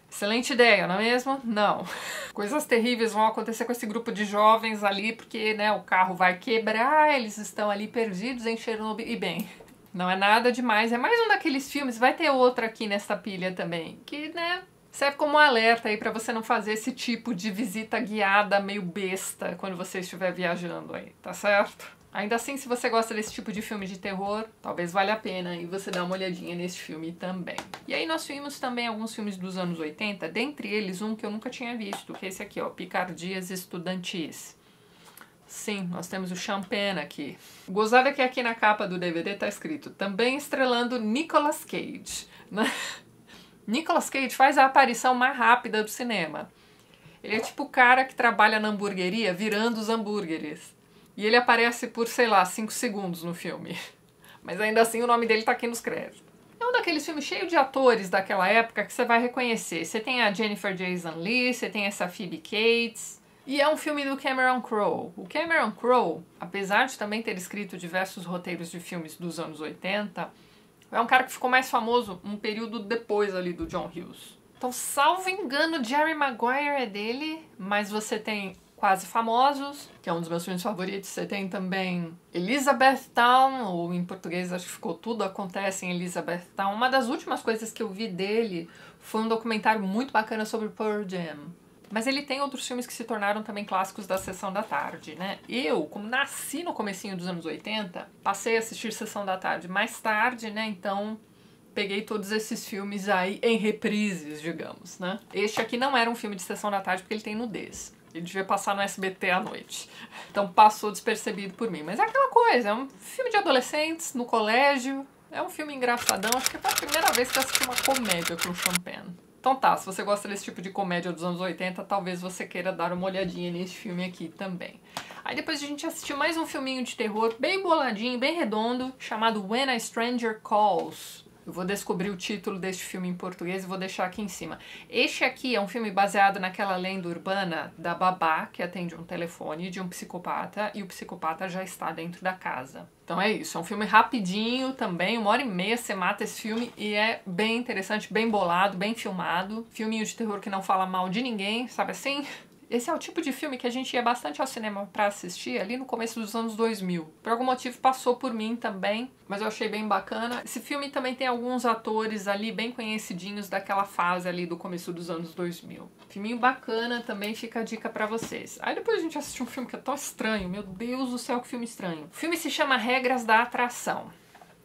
Excelente ideia, não é mesmo? Não. Coisas terríveis vão acontecer com esse grupo de jovens ali, porque, né, o carro vai quebrar, eles estão ali perdidos em Chernobyl. E bem, não é nada demais. É mais um daqueles filmes, vai ter outro aqui nessa pilha também, que, né, serve como um alerta aí pra você não fazer esse tipo de visita guiada meio besta quando você estiver viajando aí, tá certo? Ainda assim, se você gosta desse tipo de filme de terror, talvez valha a pena e você dá uma olhadinha nesse filme também. E aí nós vimos também alguns filmes dos anos 80, dentre eles um que eu nunca tinha visto, que é esse aqui, ó, Picardias Estudantis. Sim, nós temos o Champagne aqui. Gozada que aqui na capa do DVD tá escrito, também estrelando Nicolas Cage, né? Nicolas Cage faz a aparição mais rápida do cinema. Ele é tipo o cara que trabalha na hamburgueria virando os hambúrgueres. E ele aparece por, sei lá, 5 segundos no filme. Mas ainda assim o nome dele tá aqui nos créditos. É um daqueles filmes cheios de atores daquela época que você vai reconhecer. Você tem a Jennifer Jason Leigh, você tem essa Phoebe Cates. E é um filme do Cameron Crowe. O Cameron Crowe, apesar de também ter escrito diversos roteiros de filmes dos anos 80, é um cara que ficou mais famoso um período depois ali do John Hughes. Então, salvo engano, Jerry Maguire é dele, mas você tem Quase Famosos, que é um dos meus filmes favoritos. Você tem também Elizabethtown, ou em português acho que ficou Tudo Acontece em Elizabethtown. Uma das últimas coisas que eu vi dele foi um documentário muito bacana sobre Pearl Jam. Mas ele tem outros filmes que se tornaram também clássicos da Sessão da Tarde, né? Eu, como nasci no comecinho dos anos 80, passei a assistir Sessão da Tarde mais tarde, né? Então peguei todos esses filmes aí em reprises, digamos, né? Este aqui não era um filme de Sessão da Tarde porque ele tem nudez. Ele devia passar no SBT à noite. Então passou despercebido por mim. Mas é aquela coisa, é um filme de adolescentes no colégio. É um filme engraçadão. Acho que foi a primeira vez que eu assisti uma comédia com o Champagne. Então tá, se você gosta desse tipo de comédia dos anos 80, talvez você queira dar uma olhadinha nesse filme aqui também. Aí depois a gente assistiu mais um filminho de terror bem boladinho, bem redondo, chamado When a Stranger Calls. Eu vou descobrir o título deste filme em português e vou deixar aqui em cima. Este aqui é um filme baseado naquela lenda urbana da babá que atende um telefone de um psicopata e o psicopata já está dentro da casa. Então é isso, é um filme rapidinho também, 1h30 você mata esse filme e é bem interessante, bem bolado, bem filmado. Filminho de terror que não fala mal de ninguém, sabe assim? Esse é o tipo de filme que a gente ia bastante ao cinema pra assistir ali no começo dos anos 2000. Por algum motivo passou por mim também, mas eu achei bem bacana. Esse filme também tem alguns atores ali bem conhecidinhos daquela fase ali do começo dos anos 2000. Filminho bacana, também fica a dica pra vocês. Aí depois a gente assistiu um filme que é tão estranho, meu Deus do céu, que filme estranho. O filme se chama Regras da Atração.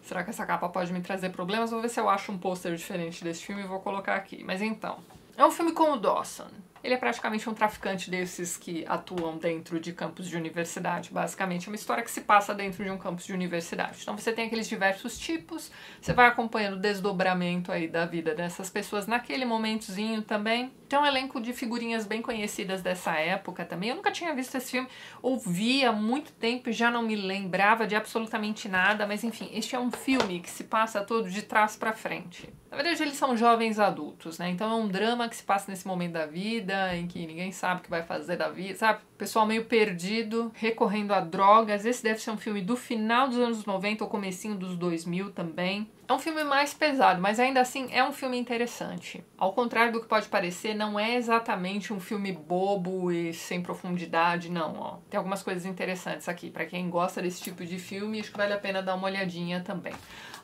Será que essa capa pode me trazer problemas? Vou ver se eu acho um pôster diferente desse filme e vou colocar aqui. Mas então, é um filme com o Dawson. Ele é praticamente um traficante desses que atuam dentro de campos de universidade, basicamente. É uma história que se passa dentro de um campus de universidade. Então você tem aqueles diversos tipos, você vai acompanhando o desdobramento aí da vida dessas pessoas naquele momentozinho também. Tem um elenco de figurinhas bem conhecidas dessa época também. Eu nunca tinha visto esse filme, ouvi há muito tempo e já não me lembrava de absolutamente nada, mas enfim, este é um filme que se passa todo de trás pra frente. Na verdade, eles são jovens adultos, né? Então é um drama que se passa nesse momento da vida, em que ninguém sabe o que vai fazer da vida, sabe? Pessoal meio perdido, recorrendo a drogas. Esse deve ser um filme do final dos anos 90 ou comecinho dos 2000 também. É É um filme mais pesado, mas ainda assim é um filme interessante. Ao contrário do que pode parecer, não é exatamente um filme bobo e sem profundidade, não, ó. Tem algumas coisas interessantes aqui. Pra quem gosta desse tipo de filme, acho que vale a pena dar uma olhadinha também.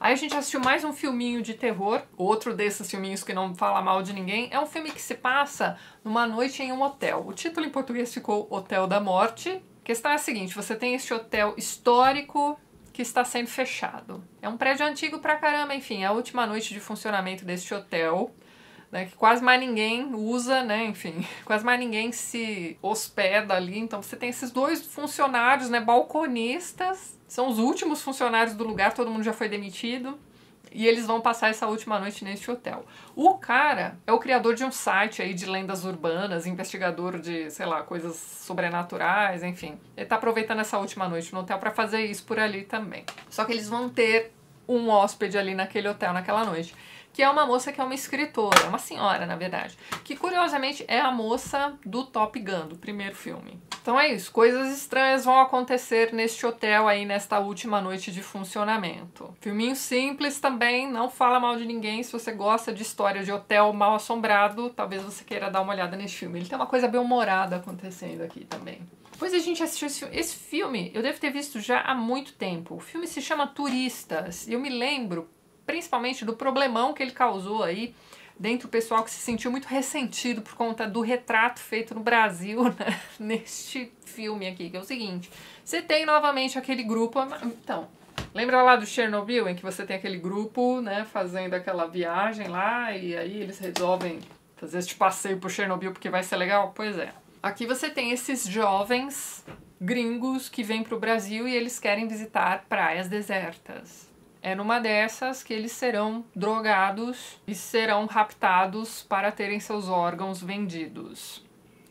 Aí a gente assistiu mais um filminho de terror, outro desses filminhos que não fala mal de ninguém. É um filme que se passa numa noite em um hotel. O título em português ficou Hotel da Morte. A questão é a seguinte, você tem este hotel histórico que está sendo fechado. É um prédio antigo pra caramba, enfim, é a última noite de funcionamento deste hotel, né, que quase mais ninguém usa, né, enfim, quase mais ninguém se hospeda ali, então você tem esses dois funcionários, né, balconistas, são os últimos funcionários do lugar, todo mundo já foi demitido, e eles vão passar essa última noite neste hotel. O cara é o criador de um site aí de lendas urbanas, investigador de, sei lá, coisas sobrenaturais, enfim. Ele tá aproveitando essa última noite no hotel pra fazer isso por ali também. Só que eles vão ter um hóspede ali naquele hotel naquela noite, que é uma moça que é uma escritora, uma senhora, na verdade, que curiosamente é a moça do Top Gun, do primeiro filme. Então é isso, coisas estranhas vão acontecer neste hotel aí, nesta última noite de funcionamento. Filminho simples também, não fala mal de ninguém. Se você gosta de história de hotel mal assombrado, talvez você queira dar uma olhada nesse filme. Ele tem uma coisa bem humorada acontecendo aqui também. Depois a gente assistiu esse filme. Esse filme eu devo ter visto já há muito tempo. O filme se chama Turistas, e eu me lembro principalmente do problemão que ele causou aí dentro do pessoal que se sentiu muito ressentido por conta do retrato feito no Brasil, né, neste filme aqui, que é o seguinte. Você tem novamente aquele grupo... Então, lembra lá do Chernobyl, em que você tem aquele grupo, né, fazendo aquela viagem lá, e aí eles resolvem fazer este passeio por Chernobyl porque vai ser legal? Pois é. Aqui você tem esses jovens gringos que vêm pro Brasil e eles querem visitar praias desertas. É numa dessas que eles serão drogados e serão raptados para terem seus órgãos vendidos.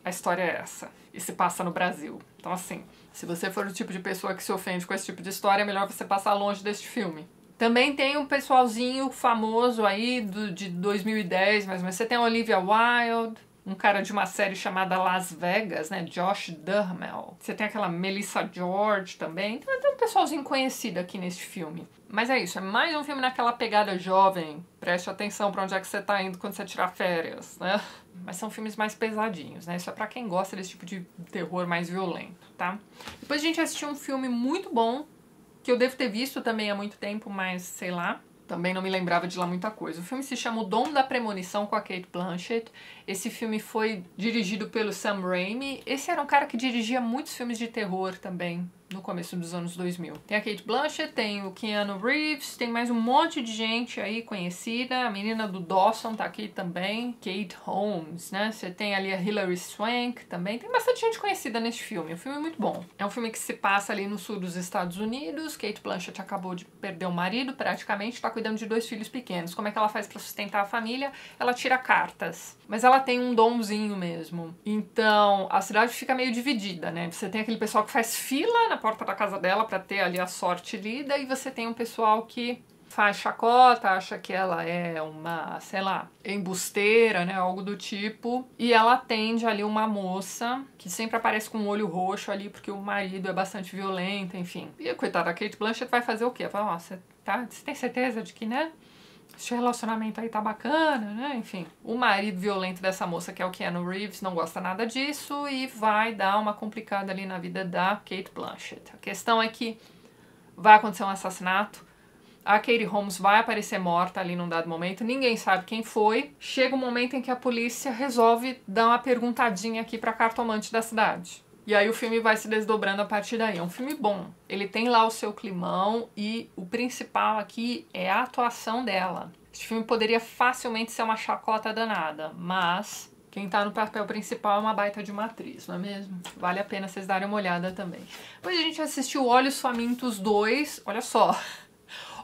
A história é essa. E se passa no Brasil. Então, assim, se você for o tipo de pessoa que se ofende com esse tipo de história, é melhor você passar longe deste filme. Também tem um pessoalzinho famoso aí de 2010, mais ou menos. Você tem a Olivia Wilde, um cara de uma série chamada Las Vegas, né, Josh Duhamel. Você tem aquela Melissa George também. Então tem um pessoalzinho conhecido aqui neste filme. Mas é isso, é mais um filme naquela pegada jovem. Preste atenção pra onde é que você tá indo quando você tirar férias, né? Mas são filmes mais pesadinhos, né? Isso é pra quem gosta desse tipo de terror mais violento, tá? Depois a gente assistiu um filme muito bom, que eu devo ter visto também há muito tempo, mas sei lá. Também não me lembrava de lá muita coisa. O filme se chama O Dom da Premonição, com a Cate Blanchett. Esse filme foi dirigido pelo Sam Raimi. Esse era um cara que dirigia muitos filmes de terror também, no começo dos anos 2000. Tem a Cate Blanchett, tem o Keanu Reeves, tem mais um monte de gente aí conhecida. A menina do Dawson tá aqui também, Kate Holmes, né? Você tem ali a Hilary Swank também. Tem bastante gente conhecida nesse filme. O filme é muito bom. É um filme que se passa ali no sul dos Estados Unidos. Cate Blanchett acabou de perder o marido, praticamente, tá cuidando de 2 filhos pequenos. Como é que ela faz pra sustentar a família? Ela tira cartas. Mas ela tem um domzinho mesmo. Então, a cidade fica meio dividida, né? Você tem aquele pessoal que faz fila na porta da casa dela pra ter ali a sorte lida, e você tem um pessoal que faz chacota, acha que ela é uma, sei lá, embusteira, né, algo do tipo, e ela atende ali uma moça que sempre aparece com o olho roxo ali porque o marido é bastante violento, enfim. E a coitada, a Cate Blanchett vai fazer o quê? Fala, ó, você tem certeza de que, né, esse relacionamento aí tá bacana, né? Enfim, o marido violento dessa moça, que é o Keanu Reeves, não gosta nada disso e vai dar uma complicada ali na vida da Cate Blanchett. A questão é que vai acontecer um assassinato, a Katie Holmes vai aparecer morta ali num dado momento, ninguém sabe quem foi. Chega um momento em que a polícia resolve dar uma perguntadinha aqui pra cartomante da cidade. E aí o filme vai se desdobrando a partir daí. É um filme bom. Ele tem lá o seu climão e o principal aqui é a atuação dela. Este filme poderia facilmente ser uma chacota danada, mas quem tá no papel principal é uma baita de uma atriz, não é mesmo? Vale a pena vocês darem uma olhada também. Depois a gente assistiu Olhos Famintos 2, olha só.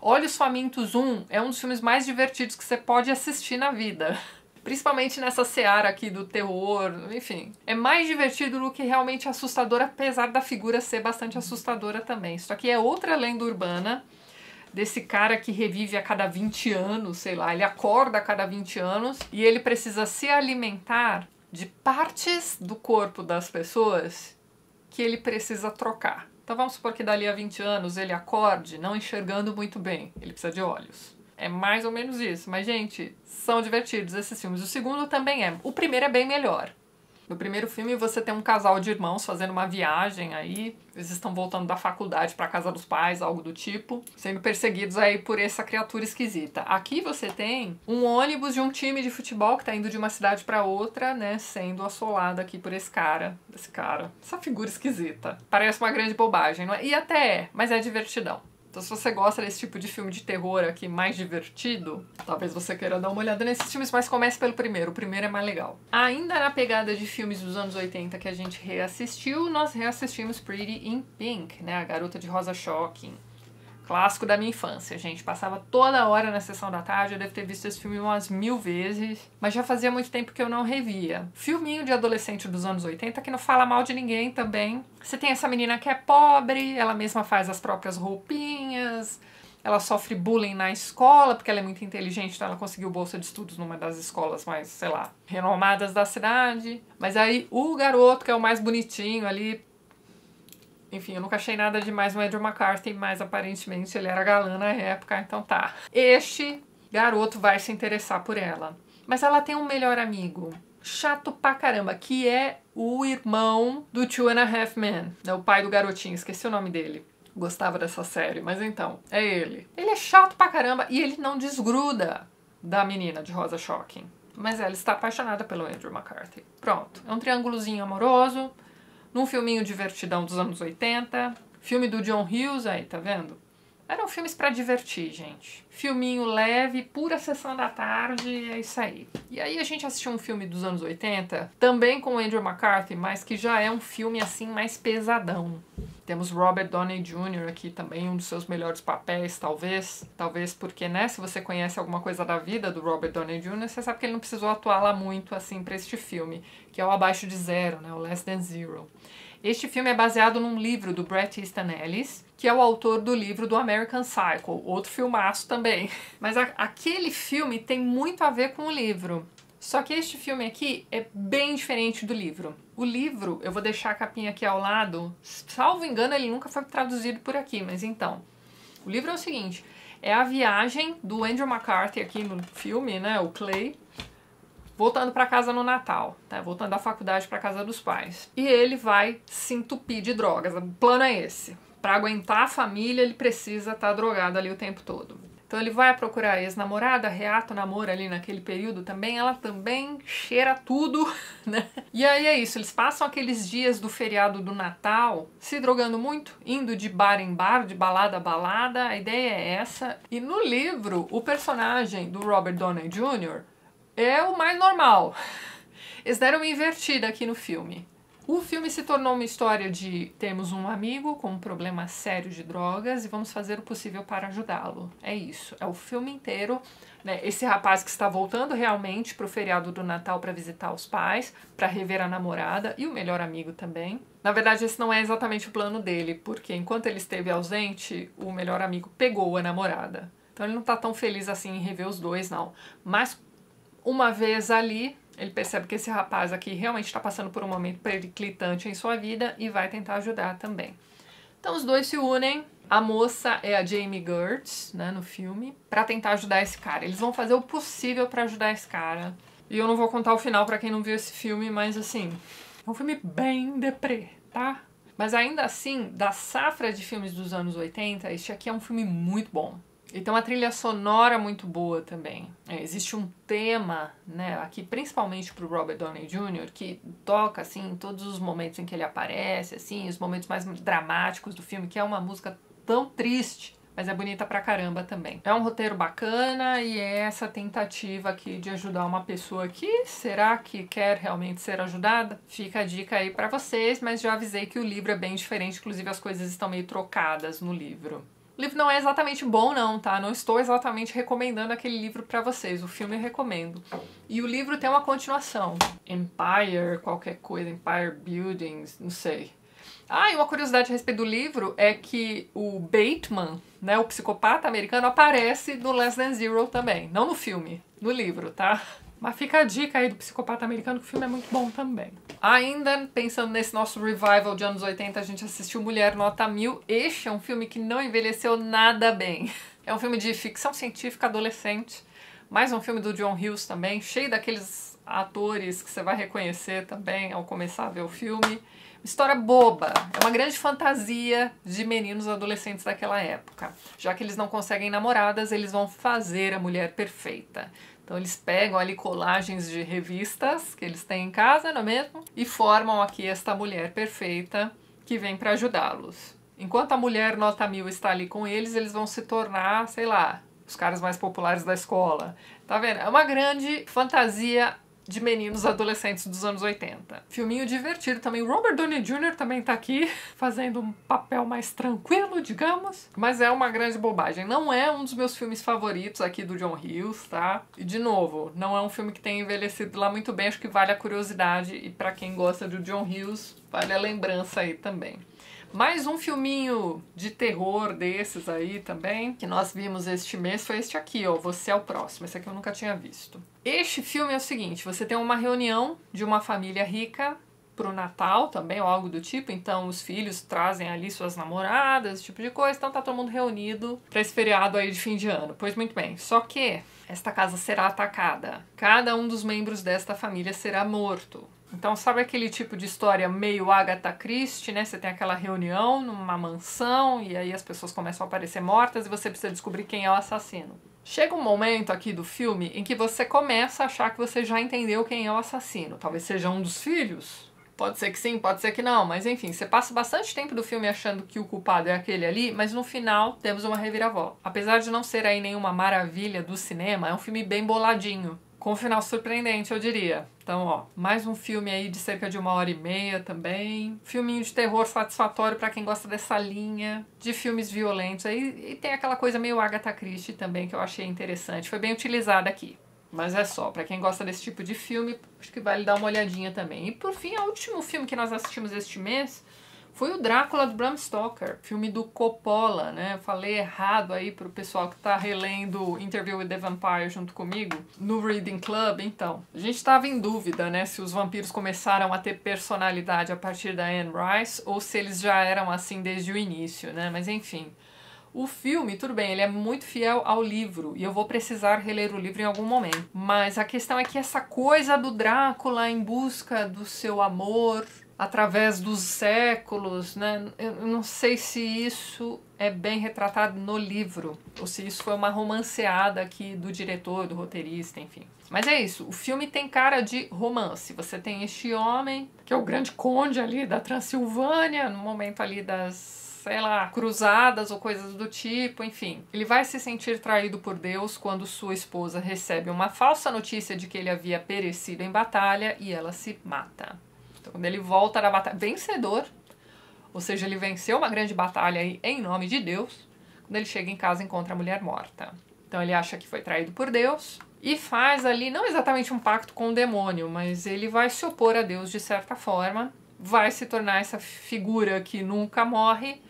Olhos Famintos 1 é um dos filmes mais divertidos que você pode assistir na vida. Principalmente nessa seara aqui do terror, enfim. É mais divertido do que realmente assustador, apesar da figura ser bastante assustadora também. Isso aqui é outra lenda urbana desse cara que revive a cada 20 anos, sei lá. Ele acorda a cada 20 anos e ele precisa se alimentar de partes do corpo das pessoas que ele precisa trocar. Então vamos supor que dali a 20 anos ele acorde não enxergando muito bem. Ele precisa de olhos. É mais ou menos isso. Mas, gente, são divertidos esses filmes. O segundo também é. O primeiro é bem melhor. No primeiro filme você tem um casal de irmãos fazendo uma viagem aí, eles estão voltando da faculdade pra casa dos pais, algo do tipo, sendo perseguidos aí por essa criatura esquisita. Aqui você tem um ônibus de um time de futebol que tá indo de uma cidade pra outra, né, sendo assolado aqui por esse cara, essa figura esquisita. Parece uma grande bobagem, não é? E até é, mas é divertidão. Então se você gosta desse tipo de filme de terror aqui mais divertido, talvez você queira dar uma olhada nesses filmes, mas comece pelo primeiro. O primeiro é mais legal. Ainda na pegada de filmes dos anos 80 que a gente reassistiu, nós reassistimos Pretty in Pink, né? A Garota de Rosa Shocking. Clássico da minha infância, gente. Passava toda hora na sessão da tarde, eu devo ter visto esse filme umas 1000 vezes, mas já fazia muito tempo que eu não revia. Filminho de adolescente dos anos 80 que não fala mal de ninguém também. Você tem essa menina que é pobre, ela mesma faz as próprias roupinhas, ela sofre bullying na escola, porque ela é muito inteligente, então ela conseguiu bolsa de estudos numa das escolas mais, sei lá, renomadas da cidade. Mas aí o garoto, que é o mais bonitinho ali, enfim, eu nunca achei nada demais no Andrew McCarthy, mas aparentemente ele era galã na época, então tá. Este garoto vai se interessar por ela. Mas ela tem um melhor amigo, chato pra caramba, que é o irmão do Two and a Half Men, né, o pai do garotinho, esqueci o nome dele. Gostava dessa série, mas então, é ele. Ele é chato pra caramba e ele não desgruda da menina de Rosa Shocking. Mas ela está apaixonada pelo Andrew McCarthy. Pronto, é um triângulozinho amoroso, num filminho divertidão dos anos 80. Filme do John Hughes, aí, tá vendo? Eram filmes pra divertir, gente. Filminho leve, pura sessão da tarde, é isso aí. E aí a gente assistiu um filme dos anos 80, também com o Andrew McCarthy, mas que já é um filme, assim, mais pesadão. Temos Robert Downey Jr. aqui também, um dos seus melhores papéis, talvez. Talvez porque, né, se você conhece alguma coisa da vida do Robert Downey Jr., você sabe que ele não precisou atuar lá muito, assim, pra este filme, que é o Abaixo de Zero, né, o Less Than Zero. Este filme é baseado num livro do Bret Easton Ellis, que é o autor do livro do American Psycho, outro filmaço também. Mas aquele filme tem muito a ver com o livro. Só que este filme aqui é bem diferente do livro. O livro, eu vou deixar a capinha aqui ao lado, salvo engano ele nunca foi traduzido por aqui, mas então. O livro é o seguinte, é a viagem do Andrew McCarthy aqui no filme, né, o Clay, voltando para casa no Natal, tá? Voltando da faculdade para casa dos pais. E ele vai se entupir de drogas. O plano é esse. Para aguentar a família, ele precisa estar drogado ali o tempo todo. Então ele vai procurar a ex-namorada, reata o namoro ali naquele período também. Ela também cheira tudo, né? E aí é isso, eles passam aqueles dias do feriado do Natal se drogando muito, indo de bar em bar, de balada a balada. A ideia é essa. E no livro, o personagem do Robert Downey Jr. é o mais normal. Eles deram uma invertida aqui no filme. O filme se tornou uma história de temos um amigo com um problema sério de drogas e vamos fazer o possível para ajudá-lo. É isso, é o filme inteiro, né? Esse rapaz que está voltando realmente para o feriado do Natal para visitar os pais, para rever a namorada e o melhor amigo também. Na verdade, esse não é exatamente o plano dele, porque enquanto ele esteve ausente, o melhor amigo pegou a namorada. Então ele não está tão feliz assim em rever os dois, não. Mas uma vez ali, ele percebe que esse rapaz aqui realmente está passando por um momento periclitante em sua vida e vai tentar ajudar também. Então os dois se unem, a moça é a Jamie Gertz, né, no filme, para tentar ajudar esse cara. Eles vão fazer o possível para ajudar esse cara. E eu não vou contar o final para quem não viu esse filme, mas assim, é um filme bem deprê, tá? Mas ainda assim, da safra de filmes dos anos 80, este aqui é um filme muito bom. E tem uma trilha sonora muito boa também. Existe um tema, né, aqui principalmente pro Robert Downey Jr., que toca, assim, em todos os momentos em que ele aparece, assim, os momentos mais dramáticos do filme, que é uma música tão triste, mas é bonita pra caramba também. É um roteiro bacana e é essa tentativa aqui de ajudar uma pessoa que, será que quer realmente ser ajudada? Fica a dica aí pra vocês, mas já avisei que o livro é bem diferente, inclusive as coisas estão meio trocadas no livro. O livro não é exatamente bom não, tá? Não estou exatamente recomendando aquele livro pra vocês. O filme eu recomendo. E o livro tem uma continuação. Empire, qualquer coisa, Empire Buildings, não sei. Ah, e uma curiosidade a respeito do livro é que o Bateman, né, o psicopata americano, aparece no Less Than Zero também. Não no filme, no livro, tá? Mas fica a dica aí do psicopata americano, que o filme é muito bom também. Ainda pensando nesse nosso revival de anos 80, a gente assistiu Mulher Nota 1000. Este é um filme que não envelheceu nada bem. É um filme de ficção científica adolescente, mais um filme do John Hughes também, cheio daqueles atores que você vai reconhecer também ao começar a ver o filme. História boba, é uma grande fantasia de meninos adolescentes daquela época. Já que eles não conseguem namoradas, eles vão fazer a mulher perfeita. Então eles pegam ali colagens de revistas que eles têm em casa, não é mesmo? E formam aqui esta mulher perfeita que vem para ajudá-los. Enquanto a mulher nota 1000 está ali com eles, eles vão se tornar, sei lá, os caras mais populares da escola. Tá vendo? É uma grande fantasia de meninos adolescentes dos anos 80. Filminho divertido também. Robert Downey Jr. também tá aqui, fazendo um papel mais tranquilo, digamos. Mas é uma grande bobagem. Não é um dos meus filmes favoritos aqui do John Hughes, tá? E, de novo, não é um filme que tem envelhecido lá muito bem. Acho que vale a curiosidade. E pra quem gosta do John Hughes, vale a lembrança aí também. Mais um filminho de terror desses aí também, que nós vimos este mês, foi este aqui, ó, Você é o Próximo. Esse aqui eu nunca tinha visto. Este filme é o seguinte, você tem uma reunião de uma família rica pro Natal também, ou algo do tipo, então os filhos trazem ali suas namoradas, esse tipo de coisa, então tá todo mundo reunido pra esse feriado aí de fim de ano. Pois muito bem, só que esta casa será atacada. Cada um dos membros desta família será morto. Então, sabe aquele tipo de história meio Agatha Christie, né? Você tem aquela reunião numa mansão e aí as pessoas começam a aparecer mortas e você precisa descobrir quem é o assassino. Chega um momento aqui do filme em que você começa a achar que você já entendeu quem é o assassino. Talvez seja um dos filhos. Pode ser que sim, pode ser que não, mas enfim, você passa bastante tempo do filme achando que o culpado é aquele ali, mas no final temos uma reviravolta. Apesar de não ser aí nenhuma maravilha do cinema, é um filme bem boladinho. Com um final surpreendente, eu diria. Então, ó, mais um filme aí de cerca de 1h30 também. Filminho de terror satisfatório pra quem gosta dessa linha de filmes violentos. Aí, e tem aquela coisa meio Agatha Christie também que eu achei interessante. Foi bem utilizada aqui. Mas é só, pra quem gosta desse tipo de filme, acho que vale dar uma olhadinha também. E por fim, o último filme que nós assistimos este mês foi o Drácula do Bram Stoker, filme do Coppola, né? Eu falei errado aí pro pessoal que tá relendo Interview with the Vampire junto comigo, no Reading Club, então. A gente tava em dúvida, né, se os vampiros começaram a ter personalidade a partir da Anne Rice, ou se eles já eram assim desde o início, né? Mas enfim, o filme, tudo bem, ele é muito fiel ao livro, e eu vou precisar reler o livro em algum momento. Mas a questão é que essa coisa do Drácula em busca do seu amor através dos séculos, né? Eu não sei se isso é bem retratado no livro, ou se isso foi uma romanceada aqui do diretor, do roteirista, enfim. Mas é isso, o filme tem cara de romance. Você tem este homem, que é o grande conde ali da Transilvânia, no momento ali das, sei lá, cruzadas ou coisas do tipo, enfim. Ele vai se sentir traído por Deus quando sua esposa recebe uma falsa notícia de que ele havia perecido em batalha e ela se mata. Então, quando ele volta da batalha vencedor, ou seja, ele venceu uma grande batalha aí em nome de Deus, quando ele chega em casa encontra a mulher morta. Então ele acha que foi traído por Deus e faz ali, não exatamente um pacto com o demônio, mas ele vai se opor a Deus de certa forma, vai se tornar essa figura que nunca morre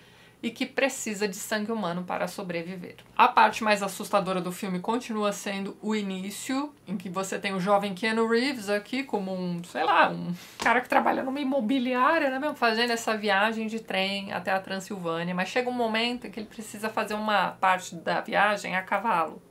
e que precisa de sangue humano para sobreviver. A parte mais assustadora do filme continua sendo o início, em que você tem o jovem Keanu Reeves aqui como um, sei lá, um cara que trabalha numa imobiliária, né, mesmo, fazendo essa viagem de trem até a Transilvânia, mas chega um momento em que ele precisa fazer uma parte da viagem a cavalo.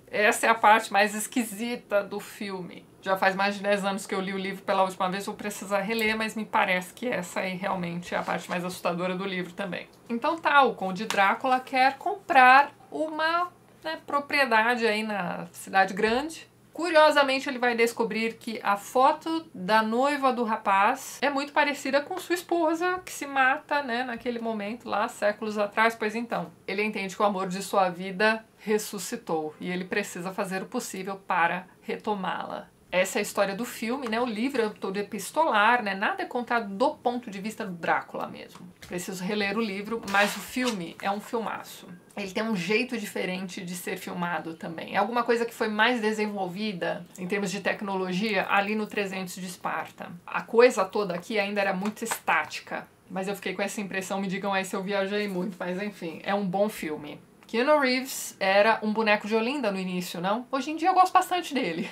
Essa é a parte mais esquisita do filme. Já faz mais de 10 anos que eu li o livro pela última vez, vou precisar reler, mas me parece que essa aí realmente é a parte mais assustadora do livro também. Então tá, o Conde Drácula quer comprar uma, né, propriedade aí na cidade grande. Curiosamente, ele vai descobrir que a foto da noiva do rapaz é muito parecida com sua esposa, que se mata, né, naquele momento lá, séculos atrás. Pois então, ele entende que o amor de sua vida ressuscitou e ele precisa fazer o possível para retomá-la. Essa é a história do filme, né? O livro é todo epistolar, né? Nada é contado do ponto de vista do Drácula mesmo. Preciso reler o livro, mas o filme é um filmaço. Ele tem um jeito diferente de ser filmado também. É alguma coisa que foi mais desenvolvida em termos de tecnologia ali no 300 de Esparta. A coisa toda aqui ainda era muito estática, mas eu fiquei com essa impressão, me digam aí se eu viajei muito, mas enfim, é um bom filme. Keanu Reeves era um boneco de Olinda no início, não? Hoje em dia eu gosto bastante dele.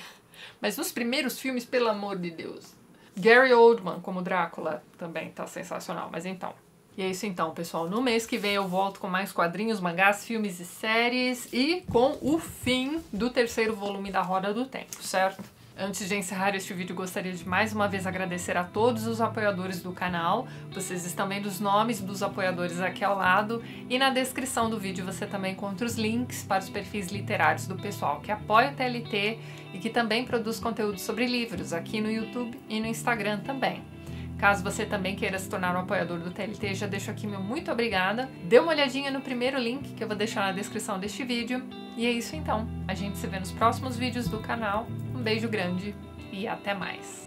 Mas nos primeiros filmes, pelo amor de Deus. Gary Oldman como Drácula também tá sensacional, mas então. E é isso então, pessoal. No mês que vem eu volto com mais quadrinhos, mangás, filmes e séries e com o fim do terceiro volume da Roda do Tempo, certo? Antes de encerrar este vídeo, gostaria de mais uma vez agradecer a todos os apoiadores do canal. Vocês estão vendo os nomes dos apoiadores aqui ao lado e na descrição do vídeo você também encontra os links para os perfis literários do pessoal que apoia o TLT e que também produz conteúdo sobre livros aqui no YouTube e no Instagram também. Caso você também queira se tornar um apoiador do TLT, já deixo aqui meu muito obrigada. Dê uma olhadinha no primeiro link que eu vou deixar na descrição deste vídeo. E é isso então. A gente se vê nos próximos vídeos do canal. Um beijo grande e até mais.